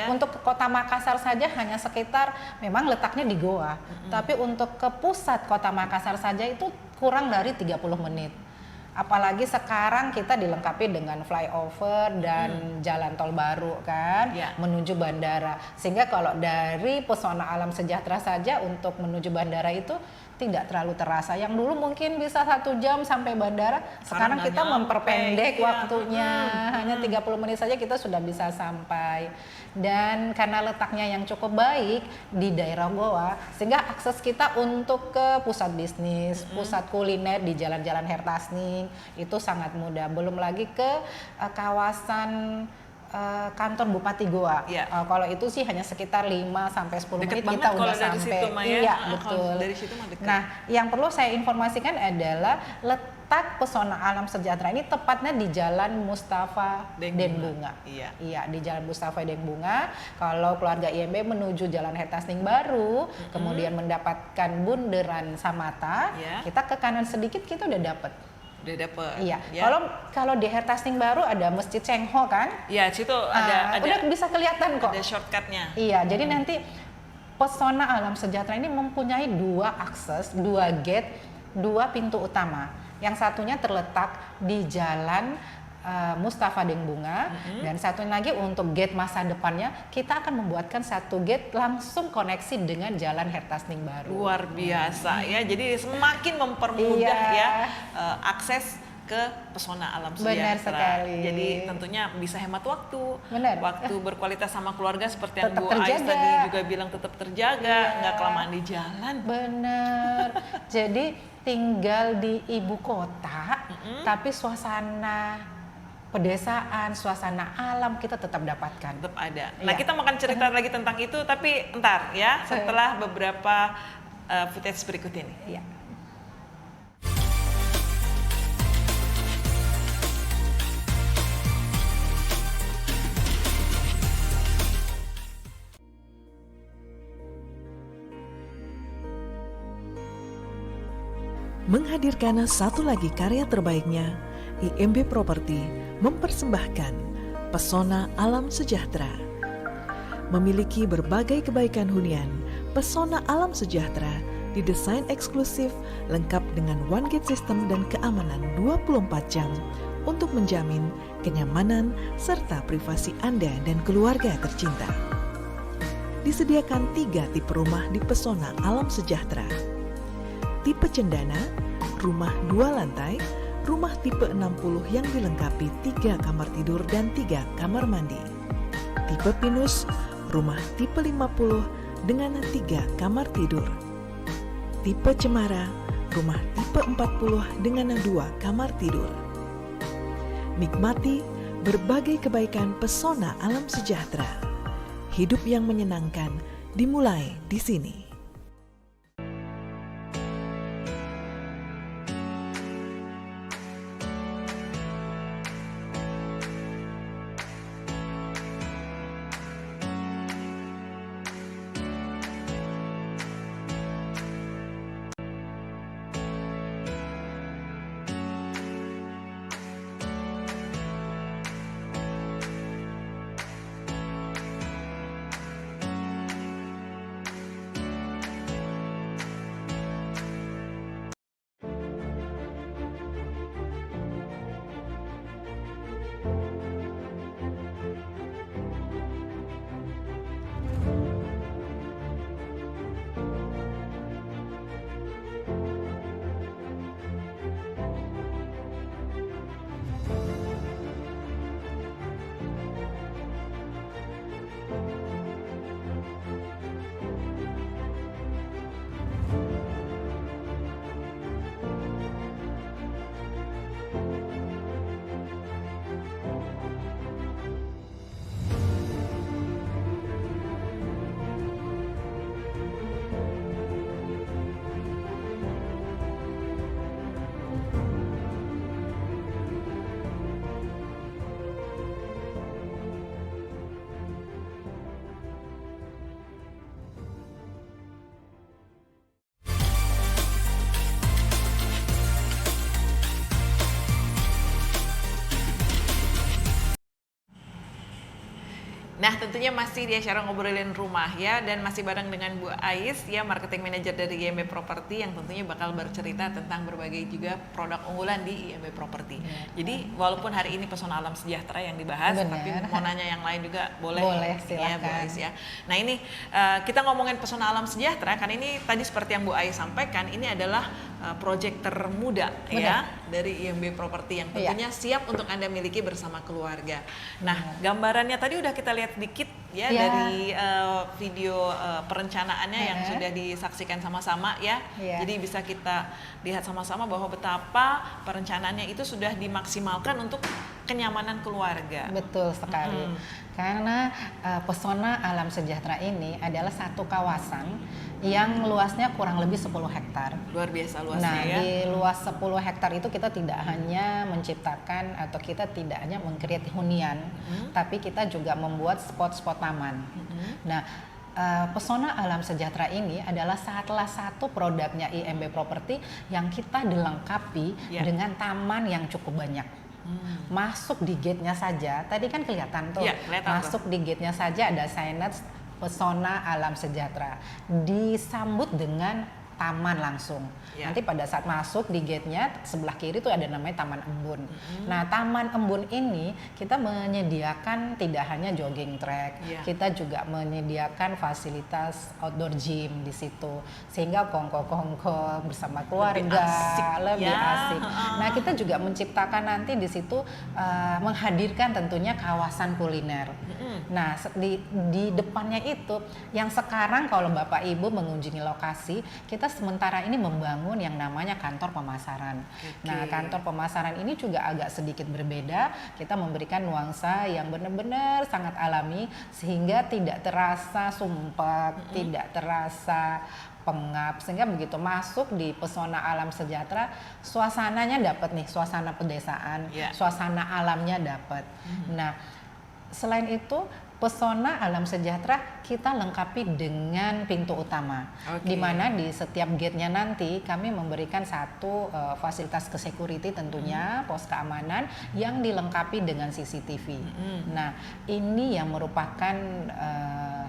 ya. Untuk ke Kota Makassar saja hanya sekitar, memang letaknya di Goa, tapi untuk ke pusat Kota Makassar saja itu kurang dari 30 menit. Apalagi sekarang kita dilengkapi dengan flyover dan jalan tol baru kan, menuju bandara. Sehingga kalau dari Pesona Alam Sejahtera saja untuk menuju bandara itu tidak terlalu terasa. Yang dulu mungkin bisa 1 jam sampai bandara, sekarang kita memperpendek waktunya. Hanya 30 menit saja kita sudah bisa sampai. Dan karena letaknya yang cukup baik di daerah Goa, sehingga akses kita untuk ke pusat bisnis, pusat kuliner di jalan-jalan Hertasning itu sangat mudah. Belum lagi ke kawasan kantor Bupati Goa. Kalau itu sih hanya sekitar 5 sampai 10 menit kita udah sampai. Situ, iya, betul. Dari situ mah dekat. Nah, yang perlu saya informasikan adalah letak Pesona Alam Sejahtera ini tepatnya di Jalan Mustafa Denbunga. Iya, di Jalan Mustafa Denbunga. Kalau keluarga IMB menuju Jalan Hertasning Baru, kemudian mendapatkan bundaran Samata, kita ke kanan sedikit kita udah dapet. Iya. Kalau di Hertasning Baru ada Masjid Cengho kan? Iya, situ ada udah bisa kelihatan kok. Ada shortcutnya. Iya, jadi nanti Pesona Alam Sejahtera ini mempunyai 2 akses, 2 gate, 2 pintu utama. Yang satunya terletak di Jalan Mustafa Denbunga, dan satu lagi untuk gate masa depannya kita akan membuatkan 1 gate langsung koneksi dengan Jalan Hertasning Baru. Luar biasa ya, jadi semakin mempermudah akses ke Pesona Alam Sejahtera. Benar sekali. Jadi tentunya bisa hemat waktu. Benar. Waktu berkualitas sama keluarga seperti yang Tetap Bu Ais terjaga. tadi juga bilang tetap terjaga, nggak kelamaan di jalan. Benar. Jadi tinggal di ibu kota, tapi suasana pedesaan, suasana alam kita tetap dapatkan. Tetap ada. Nah, kita mau akan cerita lagi tentang itu, tapi entar ya, setelah beberapa footage berikut ini. Iya. Menghadirkan satu lagi karya terbaiknya, IMB Property mempersembahkan Pesona Alam Sejahtera. Memiliki berbagai kebaikan hunian, Pesona Alam Sejahtera didesain eksklusif lengkap dengan one gate system dan keamanan 24 jam untuk menjamin kenyamanan serta privasi Anda dan keluarga tercinta. Disediakan 3 tipe rumah di Pesona Alam Sejahtera. Tipe cendana, rumah 2 lantai, rumah tipe 60 yang dilengkapi 3 kamar tidur dan 3 kamar mandi. Tipe pinus, rumah tipe 50 dengan 3 kamar tidur. Tipe cemara, rumah tipe 40 dengan 2 kamar tidur. Nikmati berbagai kebaikan Pesona Alam Sejahtera. Hidup yang menyenangkan dimulai di sini. Nah, tentunya masih di acara ngobrolin rumah ya, dan masih bareng dengan Bu Ais ya, marketing manager dari IMB Property, yang tentunya bakal bercerita tentang berbagai juga produk unggulan di IMB Property. Jadi walaupun hari ini pesona alam sejahtera yang dibahas, Benar. tapi mau nanya yang lain juga boleh. Boleh, Ya, Bu silakan. Ais ya. Nah ini kita ngomongin pesona alam sejahtera, kan ini tadi seperti yang Bu Ais sampaikan, ini adalah proyek termuda ya dari IMB Property yang tentunya siap untuk Anda miliki bersama keluarga. Nah, gambarannya tadi udah kita lihat sedikit ya dari video perencanaannya yang sudah disaksikan sama-sama ya. Jadi bisa kita lihat sama-sama bahwa betapa perencanaannya itu sudah dimaksimalkan untuk kenyamanan keluarga. Betul sekali. Karena pesona alam sejahtera ini adalah satu kawasan yang luasnya kurang lebih 10 hektar. Luar biasa luasnya Nah, ya. di luas 10 hektar itu kita tidak hanya menciptakan atau kita tidak hanya meng-create hunian, tapi kita juga membuat spot-spot taman. Nah, pesona alam sejahtera ini adalah salah satu produknya IMB Property yang kita dilengkapi dengan taman yang cukup banyak. Masuk di gate-nya saja, tadi kan kelihatan tuh, masuk di gate-nya saja ada signage pesona alam sejahtera, disambut dengan taman langsung. Nanti pada saat masuk di gate-nya sebelah kiri tuh ada namanya Taman Embun. Nah, Taman Embun ini kita menyediakan tidak hanya jogging track, kita juga menyediakan fasilitas outdoor gym di situ, sehingga kongko-kongko bersama keluarga lebih asik. Nah, kita juga menciptakan nanti di situ menghadirkan tentunya kawasan kuliner. Nah, di depannya itu yang sekarang kalau Bapak Ibu mengunjungi lokasi, kita sementara ini membangun yang namanya kantor pemasaran. Nah, kantor pemasaran ini juga agak sedikit berbeda. Kita memberikan nuansa yang benar-benar sangat alami sehingga tidak terasa sumpek, tidak terasa pengap, sehingga begitu masuk di pesona alam sejahtera, suasananya dapat nih, suasana pedesaan, suasana alamnya dapat. Nah, selain itu pesona alam sejahtera kita lengkapi dengan pintu utama, di mana di setiap gate-nya nanti kami memberikan satu fasilitas security tentunya, pos keamanan yang dilengkapi dengan CCTV. Nah, ini yang merupakan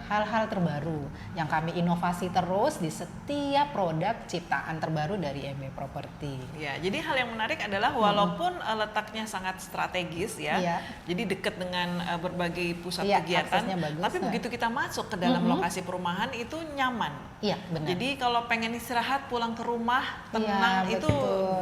hal-hal terbaru yang kami inovasi terus di setiap produk ciptaan terbaru dari IMB Property. Ya, jadi hal yang menarik adalah walaupun letaknya sangat strategis ya, jadi dekat dengan berbagai pusat kegiatan, bagus, tapi begitu kita masuk ke dalam lokasi perumahan itu nyaman. Iya, benar. Jadi kalau pengen istirahat pulang ke rumah tenang itu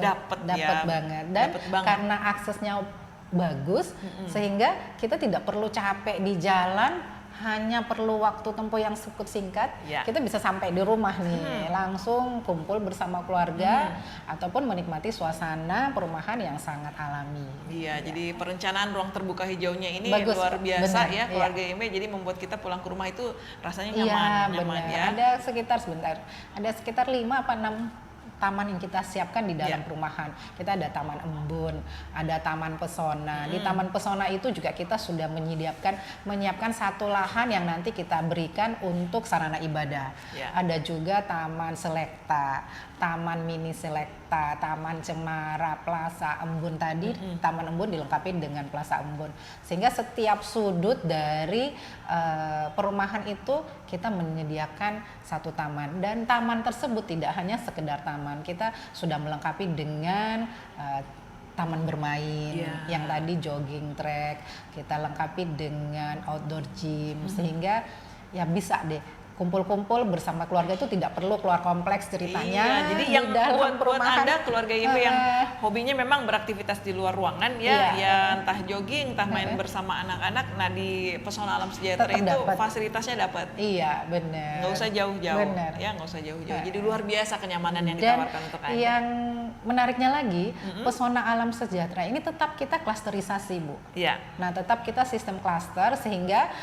dapat banget. Dan karena aksesnya bagus sehingga kita tidak perlu capek di jalan, hanya perlu waktu tempuh yang cukup singkat, kita bisa sampai di rumah nih, langsung kumpul bersama keluarga ataupun menikmati suasana perumahan yang sangat alami. Iya, jadi perencanaan ruang terbuka hijaunya ini bagus, luar biasa ya keluarga IMB, jadi membuat kita pulang ke rumah itu rasanya nyaman ya. Ada sekitar 5 apa 6 taman yang kita siapkan di dalam perumahan. Kita ada Taman Embun, ada Taman Pesona. Di Taman Pesona itu juga kita sudah menyiapkan satu lahan yang nanti kita berikan untuk sarana ibadah. Ada juga Taman Selekta, Taman Mini Selekta, Taman Cemara, Plaza Embun tadi. Taman Embun dilengkapi dengan Plaza Embun. Sehingga setiap sudut dari perumahan itu kita menyediakan satu taman, dan taman tersebut tidak hanya sekedar taman, kita sudah melengkapi dengan taman bermain yang tadi jogging track, kita lengkapi dengan outdoor gym, sehingga ya bisa deh kumpul-kumpul bersama keluarga itu tidak perlu keluar kompleks ceritanya. Jadi yang buat Anda keluarga IMB yang hobinya memang beraktivitas di luar ruangan ya entah jogging, entah main bersama anak-anak. Nah, di Pesona Alam Sejahtera itu fasilitasnya dapat. Iya, benar. Nggak usah jauh-jauh. Ya, nggak usah jauh-jauh. Jadi luar biasa kenyamanan yang ditawarkan untuk Anda. Yang menariknya lagi, Pesona Alam Sejahtera ini tetap kita klasterisasi, Bu. Nah, tetap kita sistem klaster sehingga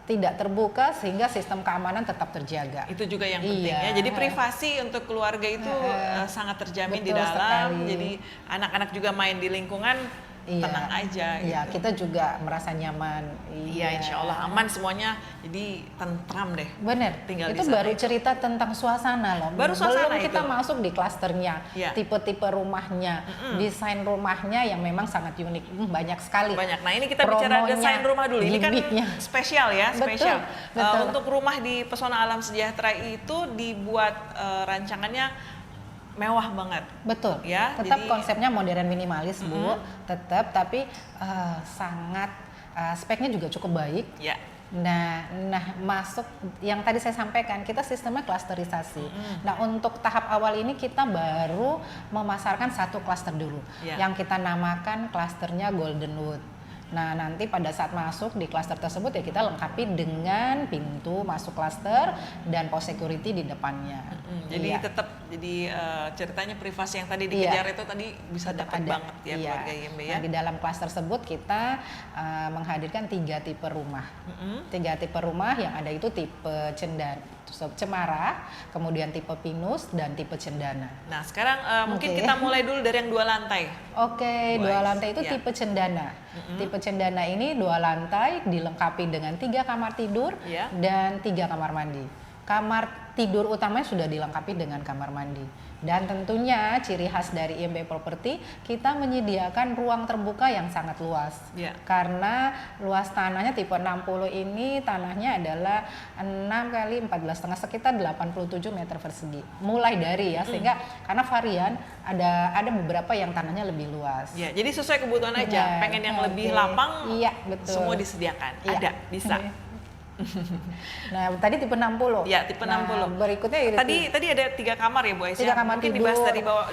tidak terbuka, sehingga sistem keamanan tetap terjaga. Itu juga yang penting ya. Jadi privasi untuk keluarga itu sangat terjamin di dalam. Sekali. Jadi anak-anak juga main di lingkungan tenang aja. Iya, gitu. kita juga merasa nyaman. Iya, insya Allah aman semuanya. Jadi tentram deh. Bener. Tinggal Itu di sana baru cerita tentang suasana loh. Baru suasana Belum kita itu. masuk di klasternya, Iya. tipe-tipe rumahnya, desain rumahnya yang memang sangat unik, banyak sekali. Banyak. Nah ini kita bicara Promonya, desain rumah dulu. Ini kan gimmicknya. spesial ya, Betul, spesial. betul. Untuk rumah di Pesona Alam Sejahtera itu dibuat rancangannya mewah banget. Betul. Ya, Tetap jadi- konsepnya modern minimalis, Bu. Tetap, tapi sangat speknya juga cukup baik. Ya. Nah, masuk yang tadi saya sampaikan, kita sistemnya klasterisasi. Nah, untuk tahap awal ini kita baru memasarkan satu klaster dulu, Ya. yang kita namakan klasternya Golden Wood. Nah, nanti pada saat masuk di klaster tersebut ya kita lengkapi dengan pintu masuk klaster dan post security di depannya. Jadi Iya. tetap ceritanya privasi yang tadi Iya. dikejar itu tadi bisa Tetap dapat ada. banget ya Iya. keluarga IMB ya. Nah, di dalam klaster tersebut kita menghadirkan 3 tipe rumah. 3 tipe rumah yang ada itu tipe cemara, kemudian tipe pinus dan tipe cendana. Nah sekarang mungkin Oke. kita mulai dulu dari yang 2 lantai. Oke, 2 Baik. lantai itu Ya. tipe cendana. Tipe cendana ini 2 lantai dilengkapi dengan 3 kamar tidur Ya. dan 3 kamar mandi. Kamar tidur utamanya sudah dilengkapi dengan kamar mandi. Dan tentunya ciri khas dari IMB Property, kita menyediakan ruang terbuka yang sangat luas. Ya. Karena luas tanahnya tipe 60 ini tanahnya adalah 6 kali 14,5 sekitar 87 meter persegi. Mulai dari ya, sehingga karena varian ada beberapa yang tanahnya lebih luas. Ya, jadi sesuai kebutuhan aja. Benar. Pengen yang lebih Oke. lapang, Iya, betul. semua disediakan. Iya. Ada, bisa. Nah, tadi tipe 60. Ya, tipe 60. Berikutnya Tadi ada 3 kamar ya Bu Aisyah. 3 kamar Mungkin tidur. dibahas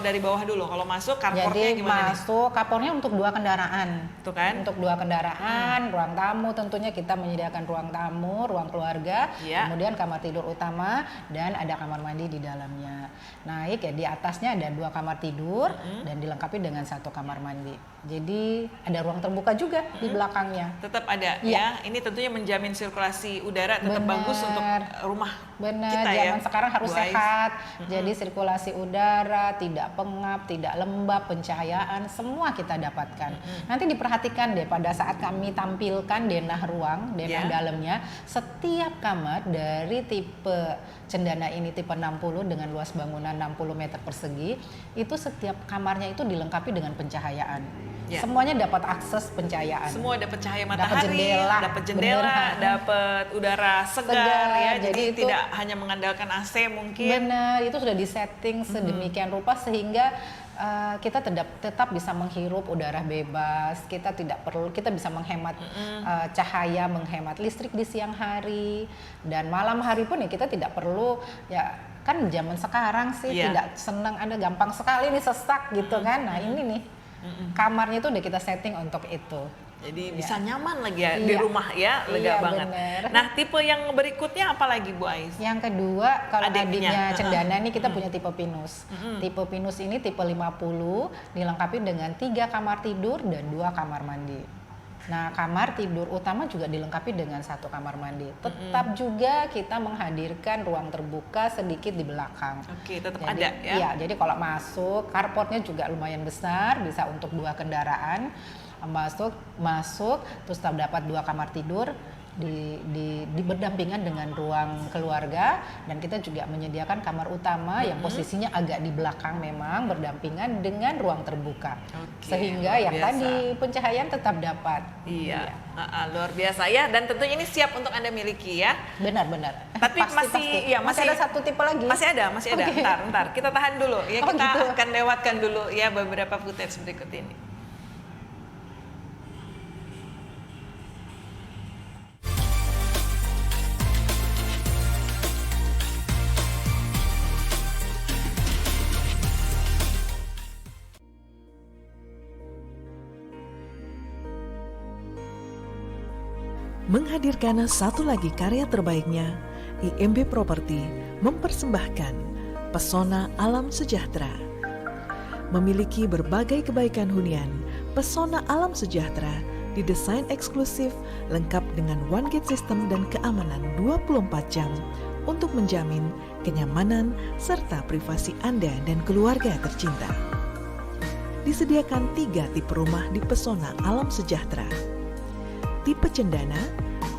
dari bawah dulu. Kalau masuk carportnya Jadi gimana nih? masuk kapornya untuk 2 kendaraan. Tuh kan? Untuk 2 kendaraan, ruang tamu tentunya kita menyediakan ruang tamu, ruang keluarga, Iya. kemudian kamar tidur utama dan ada kamar mandi di dalamnya. Naik ya, di atasnya ada 2 kamar tidur dan dilengkapi dengan 1 kamar mandi. Jadi ada ruang terbuka juga di belakangnya. Tetap ada Iya. ya. Ini tentunya menjamin sirkulasi udara tetap Benar. bagus untuk rumah Benar, kita ya. zaman sekarang harus Bu Ais. sehat. Jadi sirkulasi udara, tidak pengap, tidak lembab, pencahayaan, semua kita dapatkan. Nanti diperhatikan deh pada saat kami tampilkan denah ruang, denah Ya. dalamnya, setiap kamar dari tipe cendana ini tipe 60 dengan luas bangunan 60 meter persegi, itu setiap kamarnya itu dilengkapi dengan pencahayaan. Ya. Semuanya dapat akses pencahayaan. Semua dapat cahaya Dapat matahari, jendela. dapat jendela, Bener. dapat udara segar, Segar, ya. jadi Jadi itu- tidak hanya mengandalkan AC mungkin. Benar, itu sudah disetting sedemikian rupa sehingga kita tetap bisa menghirup udara bebas. Kita bisa menghemat cahaya, menghemat listrik di siang hari dan malam hari pun ya kita tidak perlu ya. Kan zaman sekarang sih Iya. tidak senang, ada gampang sekali nih sesak gitu kan. Nah ini nih kamarnya itu udah kita setting untuk itu. Jadi Iya. bisa nyaman lagi ya di Iya. rumah ya, lega Iya, banget. bener. Nah, tipe yang berikutnya apa lagi Bu Ais? Yang kedua, kalau Adiknya. adiknya cendana nih kita punya tipe pinus. Tipe pinus ini tipe 50 dilengkapi dengan 3 kamar tidur dan 2 kamar mandi. Nah, kamar tidur utama juga dilengkapi dengan 1 kamar mandi. Tetap juga kita menghadirkan ruang terbuka sedikit di belakang. Oke, tetap Jadi, ada ya. Iya, jadi kalau masuk, carportnya juga lumayan besar, bisa untuk 2 kendaraan. Masuk, terus dapat 2 kamar tidur di berdampingan dengan ruang keluarga, dan kita juga menyediakan kamar utama yang posisinya agak di belakang memang berdampingan dengan ruang terbuka. Oke, Sehingga luar yang biasa. tadi pencahayaan tetap dapat. Iya, luar biasa ya. Dan tentunya ini siap untuk Anda miliki ya. Benar-benar. Tapi Pasti. ya, masih ada 1 tipe lagi. Masih ada. Oke. Ntar kita tahan dulu ya. Oh, Kita gitu. akan lewatkan dulu ya beberapa footage berikut ini. Menghadirkan satu lagi karya terbaiknya, IMB Property mempersembahkan Pesona Alam Sejahtera. Memiliki berbagai kebaikan hunian, Pesona Alam Sejahtera didesain eksklusif lengkap dengan one gate system dan keamanan 24 jam untuk menjamin kenyamanan serta privasi Anda dan keluarga tercinta. disediakan 3 tipe rumah di Pesona Alam Sejahtera. Tipe Cendana,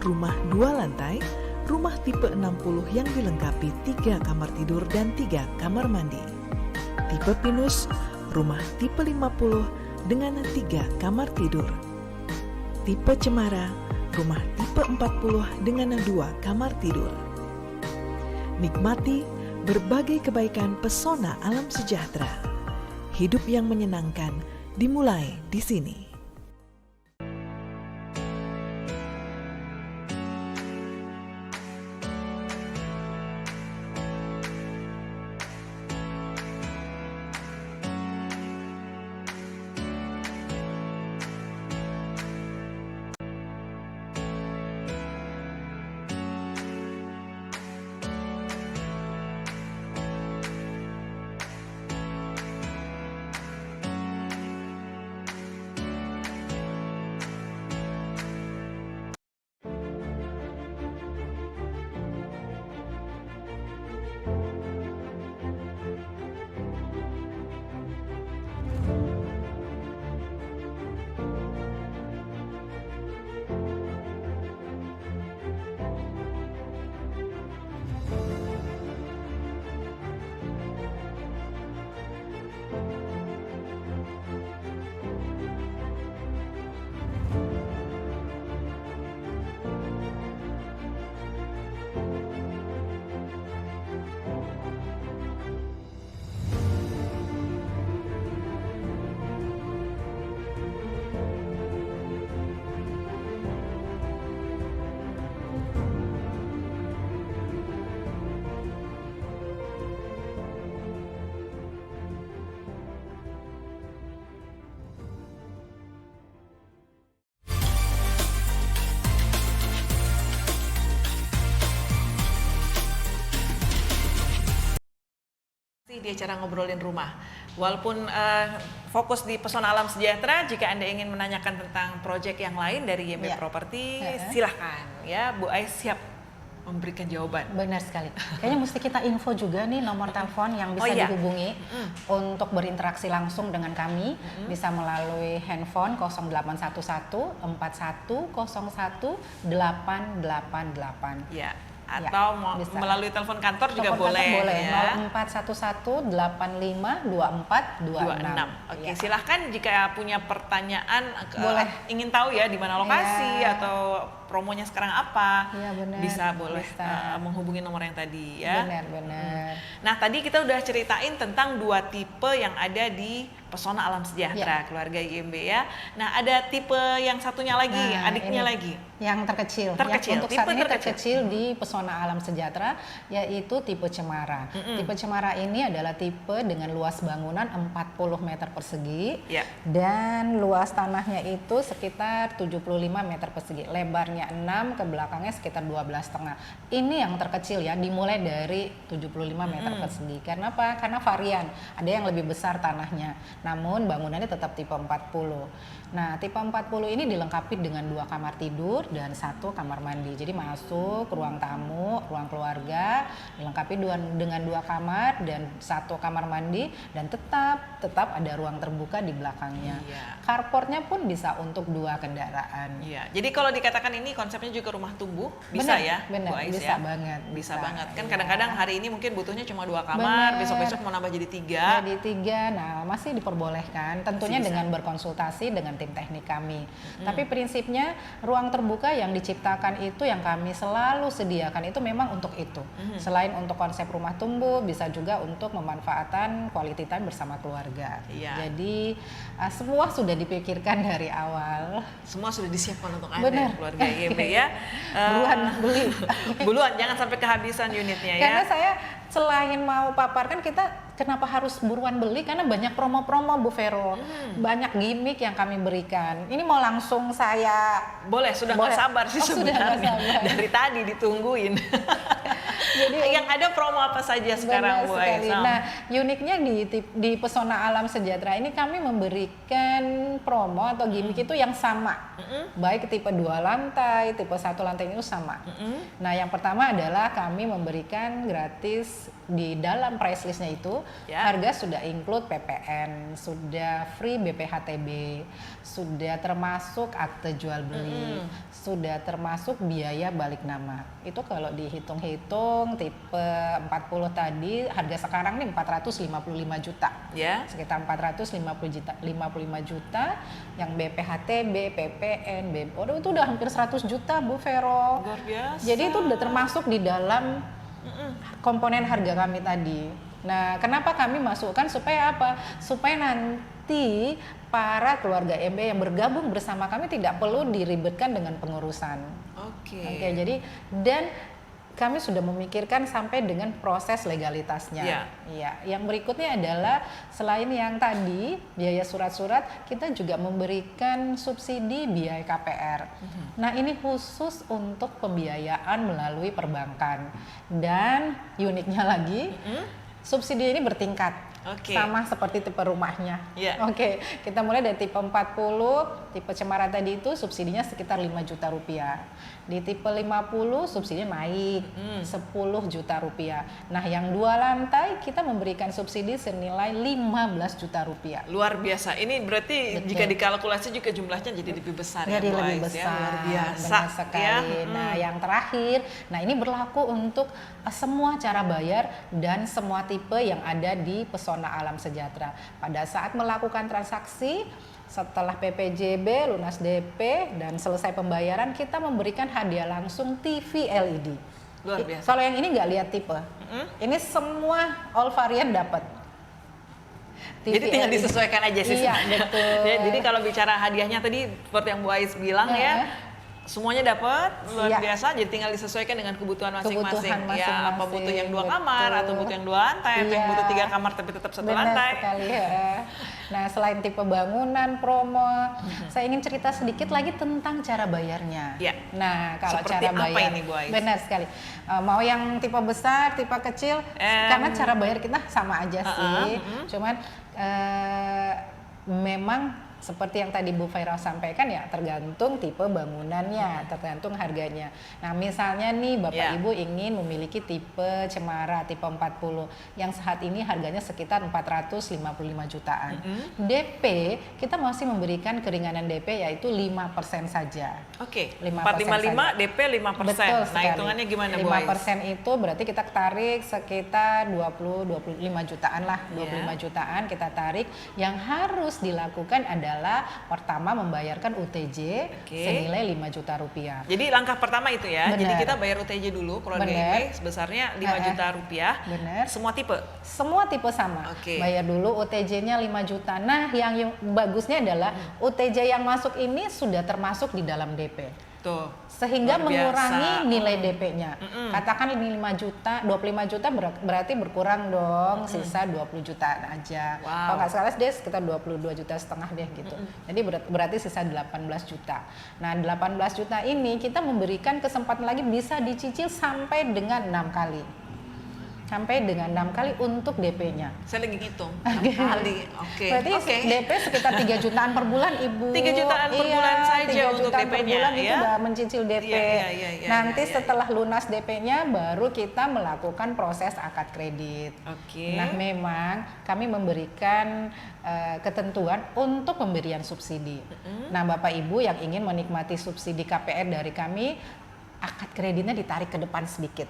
rumah 2 lantai, rumah tipe 60 yang dilengkapi 3 kamar tidur dan 3 kamar mandi. Tipe Pinus, rumah tipe 50 dengan 3 kamar tidur. Tipe Cemara, rumah tipe 40 dengan 2 kamar tidur. Nikmati berbagai kebaikan Pesona Alam Sejahtera. Hidup yang menyenangkan dimulai di sini. Di acara ngobrolin rumah, walaupun fokus di Pesona Alam Sejahtera, jika Anda ingin menanyakan tentang proyek yang lain dari IMB Property, silahkan ya, Bu Ais siap memberikan jawaban. Benar sekali. Kayaknya mesti kita info juga nih nomor telepon yang bisa dihubungi untuk berinteraksi langsung dengan kami, bisa melalui handphone 0811 4101 888. Ya. Atau melalui telepon kantor juga boleh. Ya. 0411 85 24 26. Oke, silahkan jika punya pertanyaan, ingin tahu ya di mana lokasi atau promonya sekarang apa, bisa menghubungi nomor yang tadi ya. Benar. Nah, tadi kita udah ceritain tentang 2 tipe yang ada di Pesona Alam Sejahtera, keluarga IMB ya. Nah, ada tipe yang satunya lagi, adiknya lagi. Yang terkecil. Yang untuk saat ini terkecil di Pesona Alam Sejahtera, yaitu tipe Cemara. Tipe Cemara ini adalah tipe dengan luas bangunan 40 meter persegi dan luas tanahnya itu sekitar 75 meter persegi. Lebarnya 6, ke belakangnya sekitar 12,5. Ini yang terkecil ya, dimulai dari 75 meter persegi. Karena apa? Karena varian. Ada yang lebih besar tanahnya. Namun bangunannya tetap tipe 40. Nah, tipe 40 ini dilengkapi dengan 2 kamar tidur dan 1 kamar mandi. Jadi masuk ruang tamu, ruang keluarga, dilengkapi dengan 2 kamar dan 1 kamar mandi, dan tetap ada ruang terbuka di belakangnya. Carportnya pun bisa untuk 2 kendaraan. Jadi kalau dikatakan ini konsepnya juga rumah tumbuh, bisa bener, Bu Ais bisa ya? banget. Bisa banget. Kan kadang-kadang hari ini mungkin butuhnya cuma 2 kamar, besok-besok mau nambah jadi 3. Jadi 3, nah masih diperbolehkan. Tentunya dengan berkonsultasi dengan tim teknik kami. Tapi prinsipnya ruang terbuka yang diciptakan itu, yang kami selalu sediakan itu memang untuk itu. Selain untuk konsep rumah tumbuh, bisa juga untuk memanfaatkan quality time bersama keluarga. Jadi semua sudah dipikirkan dari awal. Semua sudah disiapkan untuk Anda, keluarga IMB ya. Buruan beli. Buruan, jangan sampai kehabisan unitnya ya. Karena saya selain mau paparkan, kita kenapa harus buruan beli? Karena banyak promo-promo Bu Vero, banyak gimmick yang kami berikan. Ini mau langsung saya sudah nggak sabar sih sebenarnya. Dari tadi ditungguin. Jadi yang ada promo apa saja sekarang Bu Ais? Nah, uniknya di Pesona Alam Sejahtera ini kami memberikan promo atau gimmick itu yang sama. Baik tipe 2 lantai, tipe 1 lantai itu sama. Nah, yang pertama adalah kami memberikan gratis di dalam price listnya itu harga sudah include PPN, sudah free BPHTB, sudah termasuk akte jual beli, sudah termasuk biaya balik nama. Itu kalau dihitung-hitung tipe 40 tadi harga sekarang nih 455 juta. Sekitar 455 juta yang BPHTB, PPN, itu udah hampir 100 juta Bu Vero. Luar biasa. Jadi itu udah termasuk di dalam komponen harga kami tadi. Nah, kenapa kami masukkan supaya apa? Supaya nanti para keluarga MB yang bergabung bersama kami tidak perlu diribetkan dengan pengurusan. Oke, jadi dan kami sudah memikirkan sampai dengan proses legalitasnya. Iya. Yang berikutnya adalah selain yang tadi biaya surat-surat, kita juga memberikan subsidi biaya KPR. Nah, ini khusus untuk pembiayaan melalui perbankan. Dan uniknya lagi, subsidi ini bertingkat. Sama seperti tipe rumahnya. Kita mulai dari tipe 40, tipe cemara tadi itu subsidinya sekitar 5 juta rupiah. Di tipe 50 subsidinya naik 10 juta rupiah. Nah, yang 2 lantai kita memberikan subsidi senilai 15 juta rupiah. Luar biasa. Ini berarti jika dikalkulasi juga jumlahnya jadi lebih besar. Jadi lebih besar. Luar biasa. Benar sekali. Nah, yang terakhir, ini berlaku untuk semua cara bayar dan semua tipe yang ada di Pesona Alam Sejahtera. Pada saat melakukan transaksi, setelah PPJB, lunas DP, dan selesai pembayaran, kita memberikan hadiah langsung TV LED. Luar biasa. Kalau yang ini nggak lihat tipe, ini semua all varian dapat. Jadi tinggal disesuaikan aja sih. Iya, betul. Jadi kalau bicara hadiahnya tadi seperti yang Bu Ais bilang semuanya dapat, luar biasa. Jadi tinggal disesuaikan dengan kebutuhan masing-masing. Ya, apa butuh yang 2 kamar atau butuh yang 2 lantai, atau yang butuh 3 kamar tapi tetap 1 lantai. Sekali, Nah, selain tipe bangunan, promo, saya ingin cerita sedikit lagi tentang cara bayarnya. Nah, kalau seperti cara bayar, apa ini, Bu Ais? Benar sekali. Mau yang tipe besar, tipe kecil, karena cara bayar kita sama aja sih. Cuman memang seperti yang tadi Bu Faira sampaikan tergantung tipe bangunannya, tergantung harganya. Nah, misalnya nih Bapak Ibu ingin memiliki tipe cemara tipe 40 yang saat ini harganya sekitar 455 jutaan. DP kita masih memberikan keringanan DP yaitu 5% saja. 455 DP 5%. Betul nah, hitungannya gimana Bu Ais? 5% itu berarti kita tarik sekitar 25 jutaan lah, 25 jutaan kita tarik. Yang harus dilakukan adalah pertama membayarkan UTJ senilai 5 juta rupiah. Jadi langkah pertama itu ya. Bener. Jadi kita bayar UTJ dulu keluarga MP sebesarnya 5 juta rupiah. Benar. Semua tipe? Semua tipe sama. Bayar dulu UTJ-nya 5 juta. Nah, yang bagusnya adalah UTJ yang masuk ini sudah termasuk di dalam DP. Sehingga mengurangi nilai DP-nya. Katakan ini 5 juta, 25 juta berarti berkurang dong, sisa 20 juta aja. Kalau nggak salah deh sekitar 22 juta setengah deh gitu. Jadi berarti sisa 18 juta. Nah, 18 juta ini kita memberikan kesempatan lagi bisa dicicil sampai dengan 6 kali. Sampai dengan 6 kali untuk DP-nya. Saya lagi ngitung 6 kali. Berarti DP sekitar 3 jutaan per bulan Ibu. 3 jutaan per bulan saja untuk DP-nya. Itu udah mencicil DP. Nanti setelah lunas DP-nya baru kita melakukan proses akad kredit. Nah, memang kami memberikan ketentuan untuk pemberian subsidi. Nah, Bapak Ibu yang ingin menikmati subsidi KPR dari kami, akad kreditnya ditarik ke depan sedikit.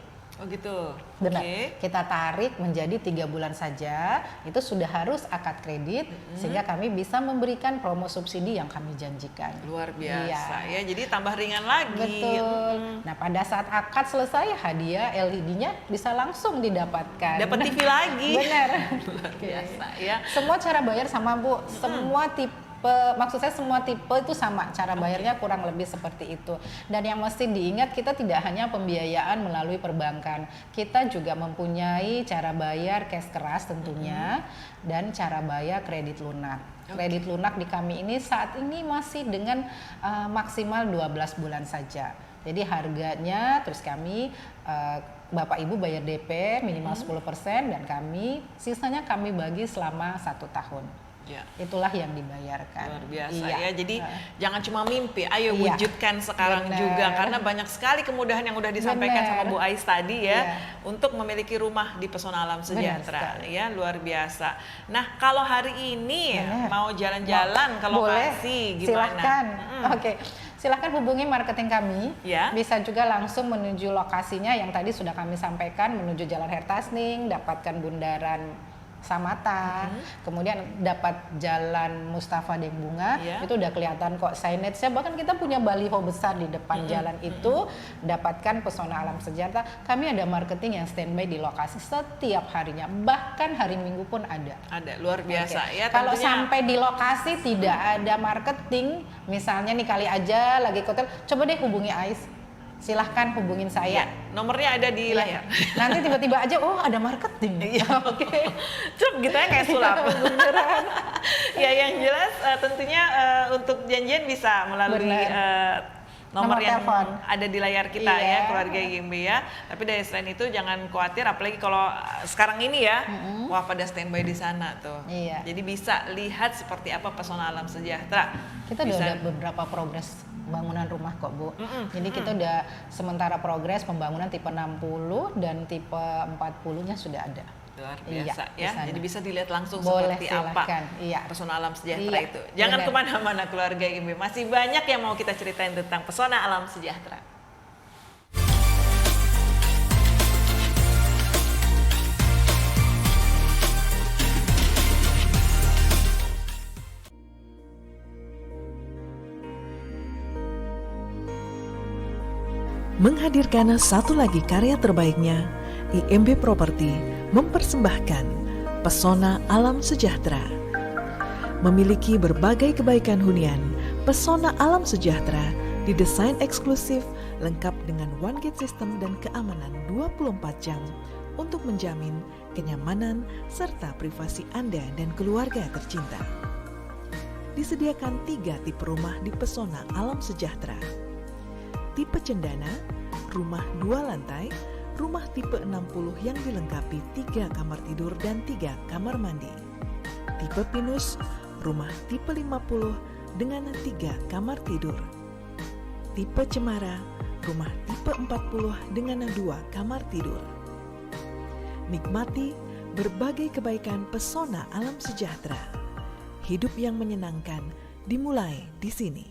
Benar. Kita tarik menjadi 3 bulan saja, itu sudah harus akad kredit sehingga kami bisa memberikan promo subsidi yang kami janjikan. Luar biasa ya, jadi tambah ringan lagi. Betul. Nah, pada saat akad selesai hadiah LED-nya bisa langsung didapatkan. Dapat TV lagi. Benar. Luar biasa ya. Semua cara bayar sama Bu, semua tipe. Maksud saya semua tipe itu sama, cara bayarnya kurang lebih seperti itu. Dan yang mesti diingat, kita tidak hanya pembiayaan melalui perbankan, kita juga mempunyai cara bayar cash keras tentunya dan cara bayar kredit lunak. Kredit lunak di kami ini saat ini masih dengan maksimal 12 bulan saja. Jadi harganya terus kami Bapak Ibu bayar DP minimal 10% dan sisanya kami bagi selama 1 tahun. Ya. Itulah yang dibayarkan. Luar biasa Iya. ya. Jadi jangan cuma mimpi, ayo Iya. wujudkan sekarang Bener. juga, karena banyak sekali kemudahan yang udah disampaikan sama Bener. Bu Ais tadi ya, Iya. untuk memiliki rumah di Pesona Alam Sejahtera ya, luar biasa. Nah, kalau hari ini Bener. mau jalan-jalan ke lokasi gimana? Silahkan. Oke. Silahkan hubungi marketing kami. Ya. Bisa juga langsung menuju lokasinya yang tadi sudah kami sampaikan, menuju Jalan Hertasning, dapatkan bundaran Samata, kemudian dapat Jalan Mustafa Deng Bunga, Ya. itu udah kelihatan kok signage-nya, bahkan kita punya baliho besar di depan jalan itu, dapatkan Pesona Alam Sejahtera. Kami ada marketing yang standby di lokasi setiap harinya, bahkan hari Minggu pun ada. Ada, luar biasa Oke. ya. Kalau tentunya. sampai di lokasi tidak ada marketing, misalnya nih kali aja lagi ke hotel, coba deh hubungi Ais. Silahkan hubungin saya. Ya, nomornya ada di Iya. layar. Nanti tiba-tiba aja, oh ada marketing. Iya. Oke. Cuk gitu ya, kayak sulap. Beneran. Ya, yang jelas tentunya untuk janjian bisa melalui Benar. nomor Nomor yang telepon. ada di layar kita Iya. ya, keluarga IMB ya. Tapi dari selain itu jangan khawatir, apalagi kalau sekarang ini ya, wah pada standby di sana tuh. Iya. Jadi bisa lihat seperti apa Pesona Alam Sejahtera. Kita udah Bisa- ada beberapa progres bangunan rumah kok Bu. Jadi kita udah sementara progres pembangunan tipe 60 dan tipe 40-nya sudah ada. Luar Iya, biasa di ya. sana. Jadi bisa dilihat langsung Boleh, seperti silahkan. apa Iya. Pesona Alam Sejahtera Iya, itu. Jangan benar. kemana-mana keluarga IMB. Masih banyak yang mau kita ceritain tentang Pesona Alam Sejahtera. Menghadirkan satu lagi karya terbaiknya, IMB Property mempersembahkan Pesona Alam Sejahtera. Memiliki berbagai kebaikan hunian, Pesona Alam Sejahtera didesain eksklusif lengkap dengan one gate system dan keamanan 24 jam untuk menjamin kenyamanan serta privasi Anda dan keluarga tercinta. Disediakan 3 tipe rumah di Pesona Alam Sejahtera. Tipe cendana, rumah 2 lantai, rumah tipe 60 yang dilengkapi 3 kamar tidur dan 3 kamar mandi. Tipe pinus, rumah tipe 50 dengan 3 kamar tidur. Tipe cemara, rumah tipe 40 dengan 2 kamar tidur. Nikmati berbagai kebaikan Pesona Alam Sejahtera. Hidup yang menyenangkan dimulai di sini.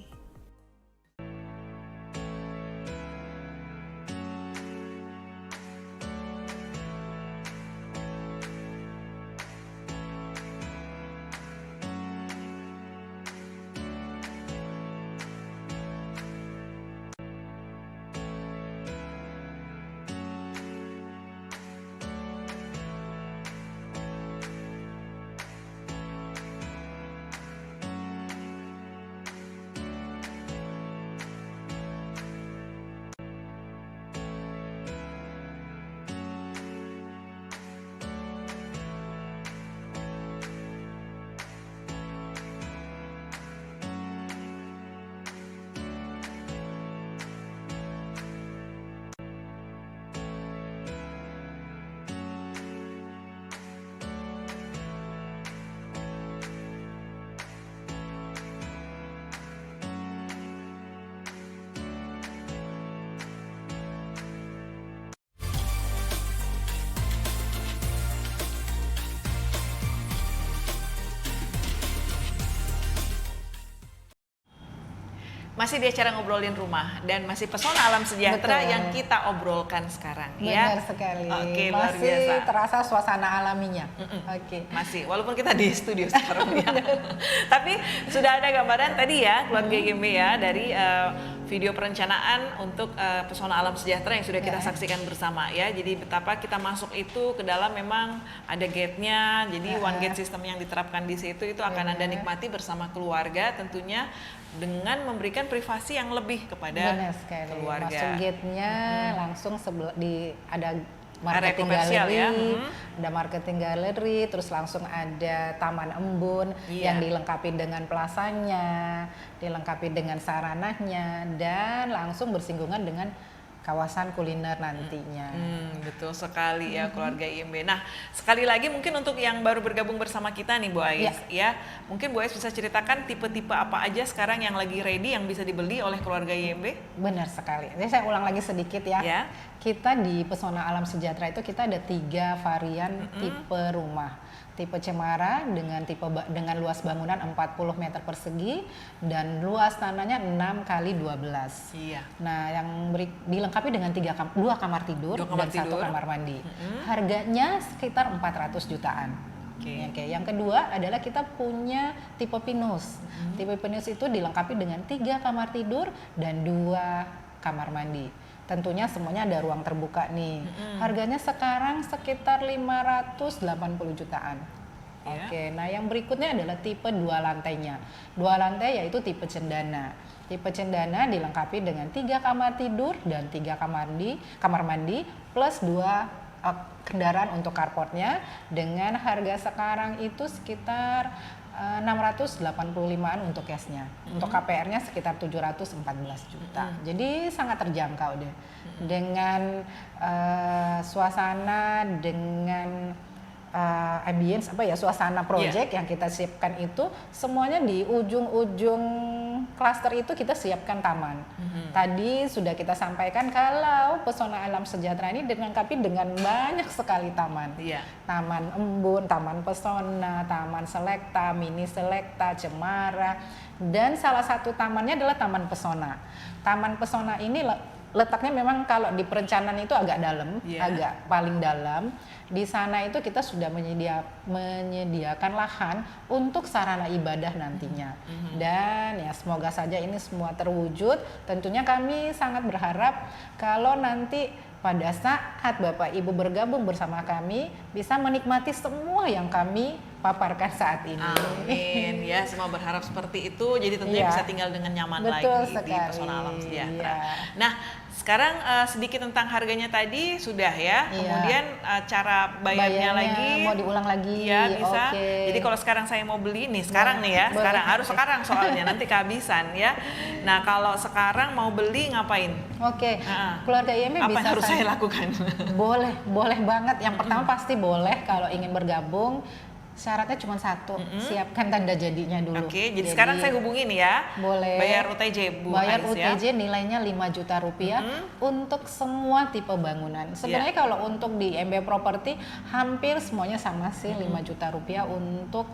Masih di acara ngobrolin rumah dan masih Pesona Alam Sejahtera Betul. yang kita obrolkan sekarang Benar ya. sekali. Oke, luar Masih biasa. terasa suasana alaminya. Oke. Masih, walaupun kita di studio sekarang ya. Tapi sudah ada gambaran tadi ya, keluarga GMB ya, dari video perencanaan untuk Pesona Alam Sejahtera yang sudah kita Ya. saksikan bersama ya. Jadi betapa kita masuk itu ke dalam memang ada gate-nya. Jadi one gate system yang diterapkan di situ itu akan Anda nikmati bersama keluarga tentunya dengan memberikan privasi yang lebih kepada Benar sekali. keluarga. Masuk gate-nya langsung ada Area marketing komersial gallery, ya. ada marketing gallery, terus langsung ada taman embun Iya. yang dilengkapi dengan plasanya, dilengkapi dengan sarananya, dan langsung bersinggungan dengan kawasan kuliner nantinya. Betul sekali ya keluarga IMB. Nah, sekali lagi mungkin untuk yang baru bergabung bersama kita nih Bu Ais ya. Mungkin Bu Ais bisa ceritakan tipe-tipe apa aja sekarang yang lagi ready yang bisa dibeli oleh keluarga IMB? Benar sekali. Jadi saya ulang lagi sedikit ya. Kita di Pesona Alam Sejahtera itu kita ada 3 varian tipe rumah. Tipe cemara dengan luas bangunan 40 meter persegi dan luas tanahnya 6 kali 12. Iya. Nah, yang dilengkapi dengan 2 kamar tidur dan 1 kamar mandi. Harganya sekitar 400 jutaan. Oke. Yang kedua adalah kita punya tipe pinus. Tipe pinus itu dilengkapi dengan 3 kamar tidur dan 2 kamar mandi. Tentunya semuanya ada ruang terbuka nih. Harganya sekarang sekitar 580 jutaan. Oke, nah yang berikutnya adalah tipe 2 lantainya. 2 lantai yaitu tipe cendana. Tipe cendana dilengkapi dengan 3 kamar tidur dan 3 kamar mandi plus 2 kendaraan untuk carportnya dengan harga sekarang itu sekitar 685-an untuk cashnya. Untuk KPR-nya sekitar 714 juta. Jadi sangat terjangkau deh. Dengan suasana, dengan ambience suasana project yang kita siapkan itu semuanya di ujung-ujung klaster itu kita siapkan taman. Tadi sudah kita sampaikan kalau Pesona Alam Sejahtera ini dilengkapi dengan banyak sekali taman. Taman Embun, Taman Pesona, Taman Selekta, Mini Selekta, Cemara, dan salah satu tamannya adalah Taman Pesona. Taman Pesona ini letaknya memang kalau di perencanaan itu agak dalam, agak paling dalam. Di sana itu kita sudah menyediakan lahan untuk sarana ibadah nantinya. Dan ya semoga saja ini semua terwujud. Tentunya kami sangat berharap kalau nanti pada saat Bapak Ibu bergabung bersama kami bisa menikmati semua yang kami paparkan saat ini. Amin. Ya, semua berharap seperti itu. Jadi tentunya bisa tinggal dengan nyaman lagi di Pesona Alam Sejahtera. Nah, sekarang sedikit tentang harganya tadi sudah ya. Kemudian cara bayarnya lagi. Mau diulang lagi? Ya, bisa. Jadi kalau sekarang saya mau beli nih, sekarang nih ya. Sekarang harus sekarang soalnya nanti kehabisan ya. Nah, kalau sekarang mau beli ngapain? Keluarga IMB apa yang harus saya lakukan? Boleh banget. Yang pertama pasti boleh kalau ingin bergabung. Syaratnya cuma satu, siapkan tanda jadinya dulu. Jadi sekarang saya hubungin ya. Boleh. Bayar UTJ Bu Bayar Ais, UTJ nilainya 5 juta rupiah untuk semua tipe bangunan. Sebenarnya kalau untuk di MB Property hampir semuanya sama sih 5 juta rupiah untuk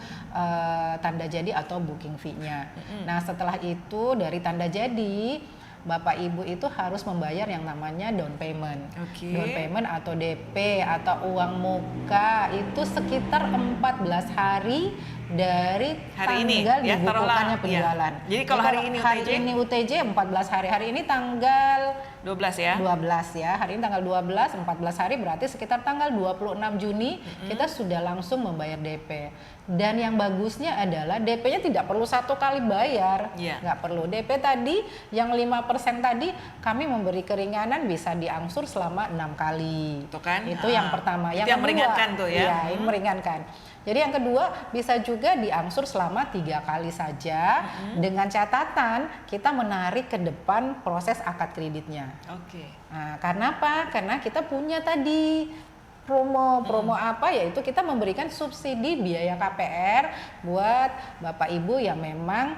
tanda jadi atau booking fee-nya. Nah, setelah itu dari tanda jadi Bapak Ibu itu harus membayar yang namanya down payment. Down payment atau DP atau uang muka itu sekitar 14 hari dari tanggal dibukukannya penjualan. Jadi kalau hari ini UTJ 14 hari. Hari ini tanggal 12 ya. 12 ya. Hari ini tanggal 12, 14 hari berarti sekitar tanggal 26 Juni kita sudah langsung membayar DP. Dan yang bagusnya adalah DP-nya tidak perlu 1 kali bayar. Nggak perlu. DP tadi yang 5% tadi kami memberi keringanan bisa diangsur selama 6 kali. Itu yang pertama. Yang kedua, meringankan tuh ya. Iya, ini meringankan. Jadi yang kedua bisa juga diangsur selama 3 kali saja dengan catatan kita menarik ke depan proses akad kreditnya. Nah, karena apa? Karena kita punya tadi promo apa yaitu kita memberikan subsidi biaya KPR buat Bapak Ibu yang memang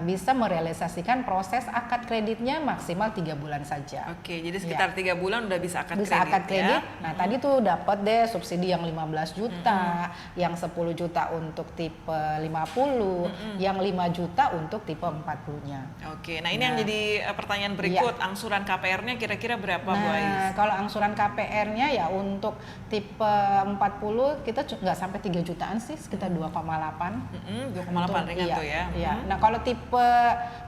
bisa merealisasikan proses akad kreditnya maksimal 3 bulan saja. Jadi sekitar 3 bulan udah bisa akad kredit. Akad kredit. Nah, tadi tuh dapat deh subsidi yang 15 juta, yang 10 juta untuk tipe 50, yang 5 juta untuk tipe 40-nya. Nah ini yang jadi pertanyaan berikut, angsuran KPR-nya kira-kira berapa Bu Ais? Kalau angsuran KPR-nya ya untuk tipe 40 kita nggak sampai 3 jutaan sih, sekitar 2,8. 2,8 ringan tuh ya. Nah kalau tipe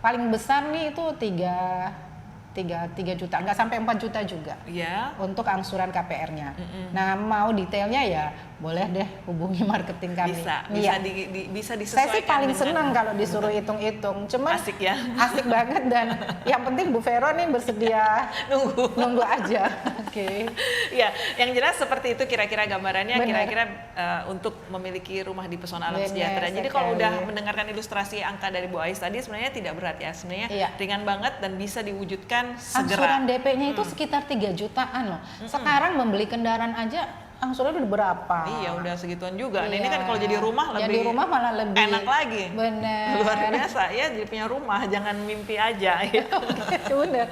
paling besar nih itu 3 juta, nggak sampai 4 juta juga untuk angsuran KPR-nya. Nah mau detailnya ya boleh deh hubungi marketing kami. Bisa disesuaikan. Saya sih paling senang kalau disuruh hitung-hitung. Cuman asik banget dan yang penting Bu Vero nih bersedia nunggu aja. Ya, yang jelas seperti itu kira-kira gambarannya. Kira-kira untuk memiliki rumah di Pesona Alam Sejahtera. Jadi kalau udah mendengarkan ilustrasi angka dari Bu Ais tadi sebenarnya tidak berat ya. Sebenarnya ringan banget dan bisa diwujudkan diselesaikan segera. Angsuran DP-nya itu sekitar 3 jutaan loh. Sekarang membeli kendaraan aja angsurannya udah berapa? Iya, udah segituan juga. Nah, Iya. ini kan kalau jadi rumah lebih jadi rumah malah lebih enak lagi. Bener. Luar biasa ya, jadi punya rumah, jangan mimpi aja ya. Bener.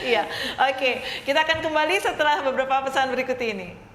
Iya, oke. Kita akan kembali setelah beberapa pesan berikut ini.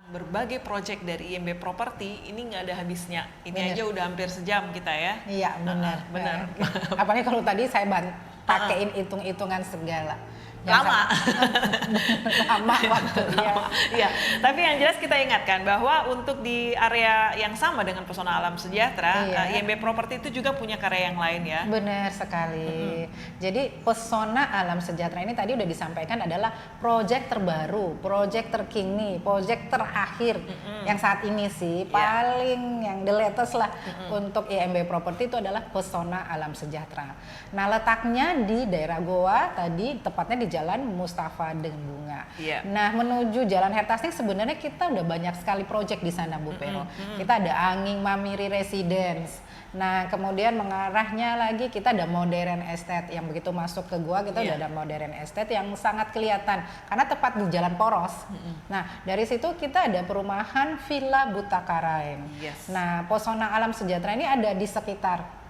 Berbagai proyek dari IMB Property ini nggak ada habisnya. Ini Bener. aja udah hampir sejam kita ya. Iya benar. Benar. Apalagi kalau tadi saya pakein hitung-hitungan segala. Lama. Lama waktunya. Iya, tapi yang jelas kita ingatkan bahwa untuk di area yang sama dengan Pesona Alam Sejahtera, Iya. IMB Property itu juga punya karya yang lain ya. Benar sekali. Jadi Pesona Alam Sejahtera ini tadi udah disampaikan adalah proyek terbaru, proyek terkini, proyek terakhir yang saat ini sih paling yang the latest lah untuk IMB Property itu adalah Pesona Alam Sejahtera. Nah letaknya di daerah Goa tadi, tepatnya di Jalan Mustafa dengan Bunga. Iya. Nah menuju Jalan Hertasning sebenarnya kita udah banyak sekali proyek di sana Bu Pero. Kita ada Anging Mamiri Residence. Nah kemudian mengarahnya lagi kita ada Modern Estate yang begitu masuk ke gua kita udah ada Modern Estate yang sangat kelihatan karena tepat di Jalan Poros. Nah dari situ kita ada perumahan Villa Butakaraeng. Yes. Nah Pesona Alam Sejahtera ini ada di sekitar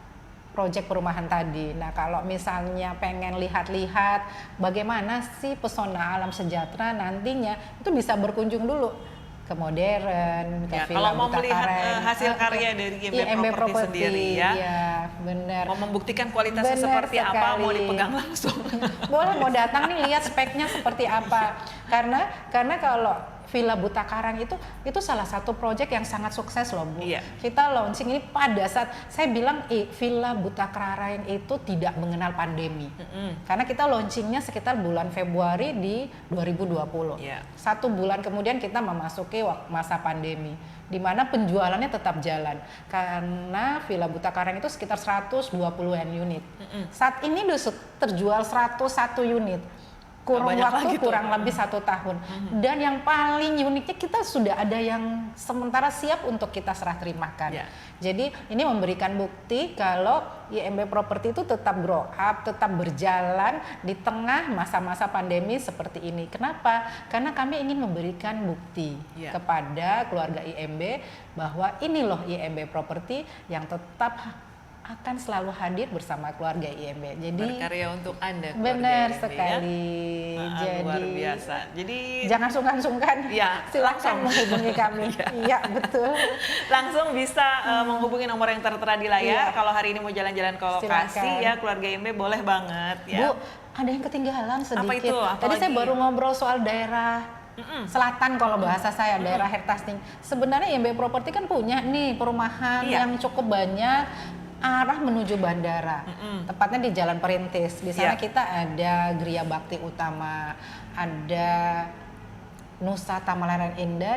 proyek perumahan tadi. Nah kalau misalnya pengen lihat-lihat bagaimana sih Pesona Alam Sejahtera nantinya itu bisa berkunjung dulu ke Modern, ke Ya, Villa kalau mau melihat Butakaraeng, hasil karya dari IMB Property sendiri ya. Iya, benar. Mau membuktikan kualitasnya Benar seperti apa, mau sekali. dipegang langsung. Boleh mau datang nih lihat speknya seperti apa. Karena kalau Villa Buta Karang itu salah satu proyek yang sangat sukses loh Bu. Iya. Kita launching ini pada saat saya bilang Villa Buta Karang itu tidak mengenal pandemi. Karena kita launchingnya sekitar bulan Februari di 2020. Iya. 1 bulan kemudian kita memasuki masa pandemi, di mana penjualannya tetap jalan. Karena Villa Buta Karang itu sekitar 120-an unit. Saat ini udah terjual 101 unit. Kurang waktu kurang lebih 1 tahun. Dan yang paling uniknya kita sudah ada yang sementara siap untuk kita serah terimakan. Yeah. Jadi ini memberikan bukti kalau IMB Property itu tetap grow up, tetap berjalan di tengah masa-masa pandemi seperti ini. Kenapa? Karena kami ingin memberikan bukti kepada keluarga IMB bahwa ini loh IMB Property yang tetap akan selalu hadir bersama keluarga IMB. Jadi berkarya untuk Anda. Benar IMB, sekali. Ya? Jadi luar biasa. Jadi jangan sungkan-sungkan. Ya, silakan menghubungi kami. Iya, betul. Langsung bisa menghubungi nomor yang tertera di layar. Kalau hari ini mau jalan-jalan ke lokasi Silakan. ya keluarga IMB boleh banget ya. Bu, ada yang ketinggalan sedikit. Apa itu? Tadi saya baru ngobrol soal daerah selatan kalau bahasa saya, daerah Hertasting. Sebenarnya IMB Property kan punya nih perumahan yang cukup banyak arah menuju bandara, tepatnya di Jalan Perintis. Di sana kita ada Gria Bakti Utama, ada Nusa Tamalaran Indah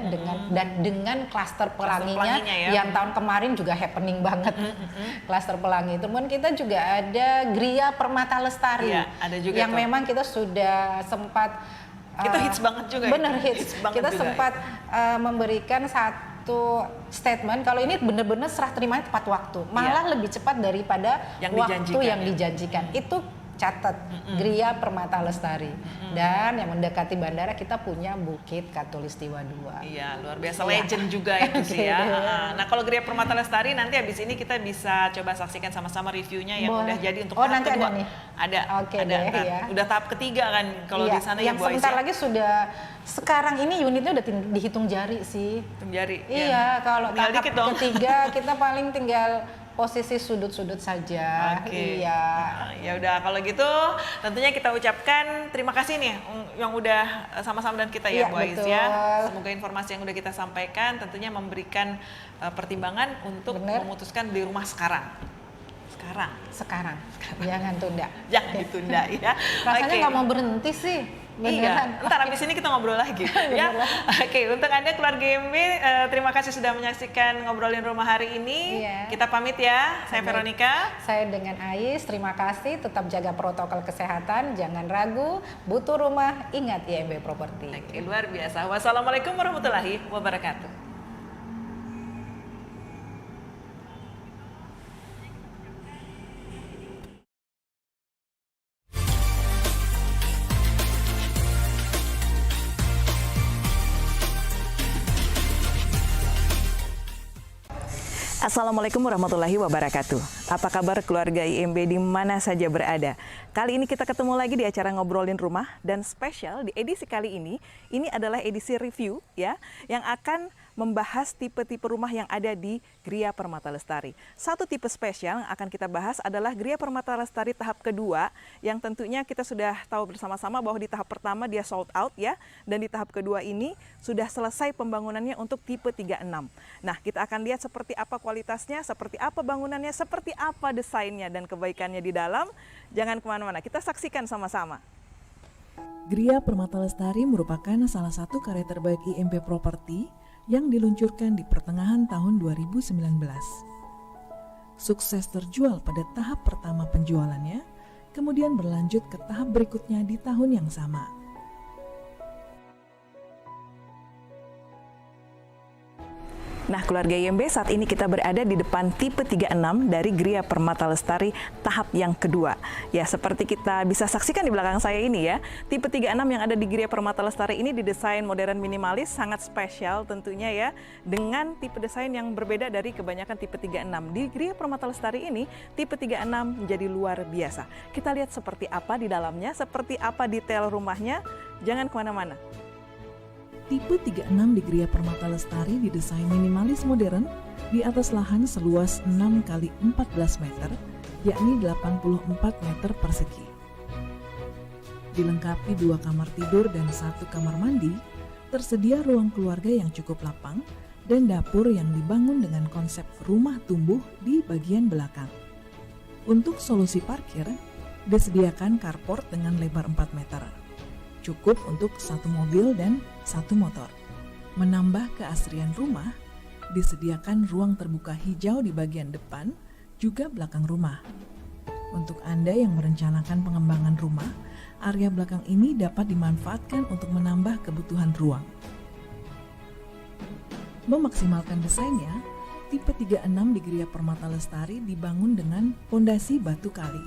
dengan klaster pelanginya yang tahun kemarin juga happening banget. Klaster pelangi. Kemudian kita juga ada Gria Permata Lestari, ada juga yang memang kita sudah sempat hits banget juga. Bener hits. Kita sempat memberikan satu statement kalau ini benar-benar serah terimanya tepat waktu, malah lebih cepat daripada waktu yang dijanjikan. Itu catat Gria Permata Lestari. Dan yang mendekati bandara kita punya Bukit Katulistiwa 2. Iya, luar biasa, legend juga itu sih ya. Nah, kalau Gria Permata Lestari nanti habis ini kita bisa coba saksikan sama-sama reviewnya yang udah jadi untuk tahap nanti kedua. Ada nih. Ada. Oke, ada. ya. Udah tahap ketiga kan kalau di sana yang ya, sebentar lagi sudah, sekarang ini unitnya udah dihitung jari sih. Hitung jari. Iya, kalau tahap ketiga kita paling tinggal posisi sudut-sudut saja. Oke. Iya. Ya udah kalau gitu tentunya kita ucapkan terima kasih nih yang udah sama-sama dan kita ya Bu Ais ya. Semoga informasi yang udah kita sampaikan tentunya memberikan pertimbangan untuk memutuskan beli rumah sekarang. Sekarang. Jangan tunda. Jangan ditunda ya. Rasanya nggak mau berhenti sih. Iya, ntar habis ini kita ngobrol lagi ya. Oke, untuk Anda keluarga IMB, terima kasih sudah menyaksikan Ngobrolin Rumah hari ini. Kita pamit ya, saya Veronica. Saya dengan Ais, terima kasih. Tetap jaga protokol kesehatan, jangan ragu. Butuh rumah, ingat IMB Property. Oke, luar biasa. Wassalamualaikum warahmatullahi wabarakatuh. Assalamualaikum warahmatullahi wabarakatuh. Apa kabar keluarga IMB di mana saja berada? Kali ini kita ketemu lagi di acara Ngobrolin Rumah dan spesial di edisi kali ini adalah edisi review ya yang akan membahas tipe-tipe rumah yang ada di Gria Permata Lestari. Satu tipe spesial yang akan kita bahas adalah Gria Permata Lestari tahap kedua yang tentunya kita sudah tahu bersama-sama bahwa di tahap pertama dia sold out ya, dan di tahap kedua ini sudah selesai pembangunannya untuk tipe 36. Nah, kita akan lihat seperti apa kualitasnya, seperti apa bangunannya, seperti apa desainnya dan kebaikannya di dalam. Jangan kemana-mana, kita saksikan sama-sama. Gria Permata Lestari merupakan salah satu karya terbaik IMB Property yang diluncurkan di pertengahan tahun 2019. Sukses terjual pada tahap pertama penjualannya, kemudian berlanjut ke tahap berikutnya di tahun yang sama. Nah, keluarga IMB, saat ini kita berada di depan tipe 36 dari Gria Permata Lestari tahap yang kedua. Ya, seperti kita bisa saksikan di belakang saya ini ya, tipe 36 yang ada di Gria Permata Lestari ini didesain modern minimalis, sangat spesial tentunya ya, dengan tipe desain yang berbeda dari kebanyakan tipe 36. Di Gria Permata Lestari ini, tipe 36 menjadi luar biasa. Kita lihat seperti apa di dalamnya, seperti apa detail rumahnya, jangan kemana-mana. Tipe 36 di Gria Permata Lestari didesain minimalis modern di atas lahan seluas 6 x 14 meter, yakni 84 meter persegi. Dilengkapi 2 kamar tidur dan 1 kamar mandi, Tersedia ruang keluarga yang cukup lapang dan dapur yang dibangun dengan konsep rumah tumbuh di bagian belakang. Untuk solusi parkir, disediakan carport dengan lebar 4 meter. Cukup untuk 1 mobil dan 1 motor. Menambah keasrian rumah, disediakan ruang terbuka hijau di bagian depan, juga belakang rumah. Untuk Anda yang merencanakan pengembangan rumah, area belakang ini dapat dimanfaatkan untuk menambah kebutuhan ruang. Memaksimalkan desainnya, tipe 36 di Gria Permata Lestari dibangun dengan pondasi batu kali.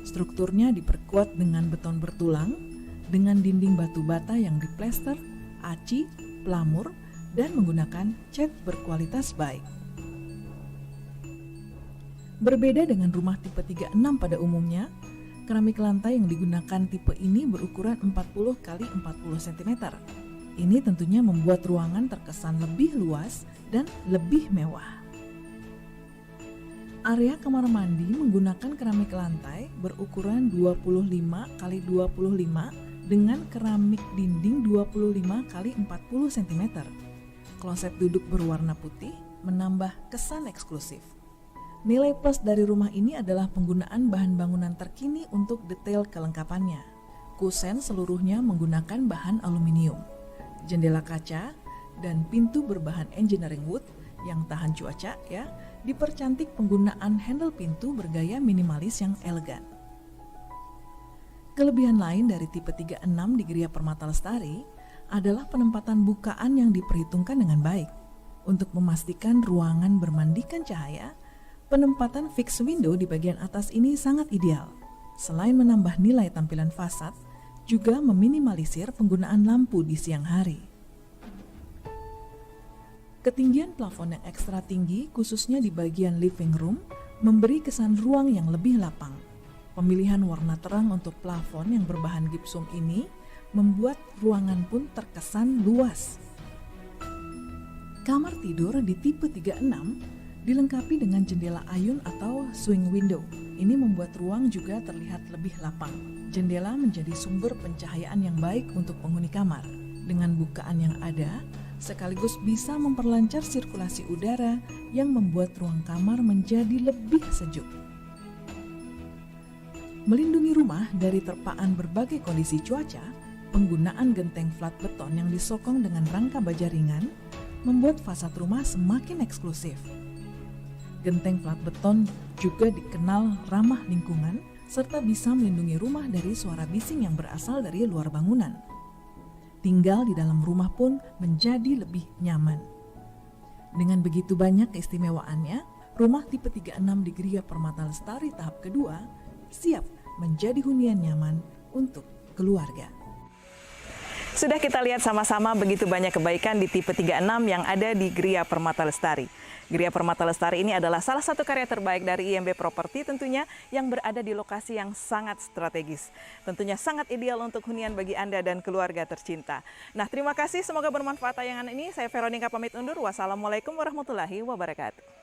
Strukturnya diperkuat dengan beton bertulang, dengan dinding batu bata yang diplester, aci, pelamur, dan menggunakan cat berkualitas baik. Berbeda dengan rumah tipe 36 pada umumnya, keramik lantai yang digunakan tipe ini berukuran 40 x 40 cm. Ini tentunya membuat ruangan terkesan lebih luas dan lebih mewah. Area kamar mandi menggunakan keramik lantai berukuran 25 x 25 dengan keramik dinding 25 x 40 cm. Kloset duduk berwarna putih menambah kesan eksklusif. Nilai plus dari rumah ini adalah penggunaan bahan bangunan terkini untuk detail kelengkapannya. Kusen seluruhnya menggunakan bahan aluminium. Jendela kaca dan pintu berbahan engineering wood yang tahan cuaca ya, dipercantik penggunaan handle pintu bergaya minimalis yang elegan. Kelebihan lain dari tipe 36 di Gria Permata Lestari adalah penempatan bukaan yang diperhitungkan dengan baik. Untuk memastikan ruangan bermandikan cahaya, penempatan fix window di bagian atas ini sangat ideal. Selain menambah nilai tampilan fasad, juga meminimalisir penggunaan lampu di siang hari. Ketinggian plafon yang ekstra tinggi, khususnya di bagian living room, memberi kesan ruang yang lebih lapang. Pemilihan warna terang untuk plafon yang berbahan gipsum ini membuat ruangan pun terkesan luas. Kamar tidur di tipe 36 dilengkapi dengan jendela ayun atau swing window. Ini membuat ruang juga terlihat lebih lapang. Jendela menjadi sumber pencahayaan yang baik untuk penghuni kamar. Dengan bukaan yang ada, sekaligus bisa memperlancar sirkulasi udara yang membuat ruang kamar menjadi lebih sejuk. Melindungi rumah dari terpaan berbagai kondisi cuaca, penggunaan genteng flat beton yang disokong dengan rangka baja ringan membuat fasad rumah semakin eksklusif. Genteng flat beton juga dikenal ramah lingkungan serta bisa melindungi rumah dari suara bising yang berasal dari luar bangunan. Tinggal di dalam rumah pun menjadi lebih nyaman. Dengan begitu banyak keistimewaannya, rumah tipe 36 di Gria Permata Lestari tahap kedua siap menjadi hunian nyaman untuk keluarga. Sudah kita lihat sama-sama begitu banyak kebaikan di tipe 36 yang ada di Gria Permata Lestari. Gria Permata Lestari ini adalah salah satu karya terbaik dari IMB Property tentunya yang berada di lokasi yang sangat strategis. Tentunya sangat ideal untuk hunian bagi Anda dan keluarga tercinta. Nah, terima kasih, semoga bermanfaat tayangan ini. Saya Veronica pamit undur. Wassalamualaikum warahmatullahi wabarakatuh.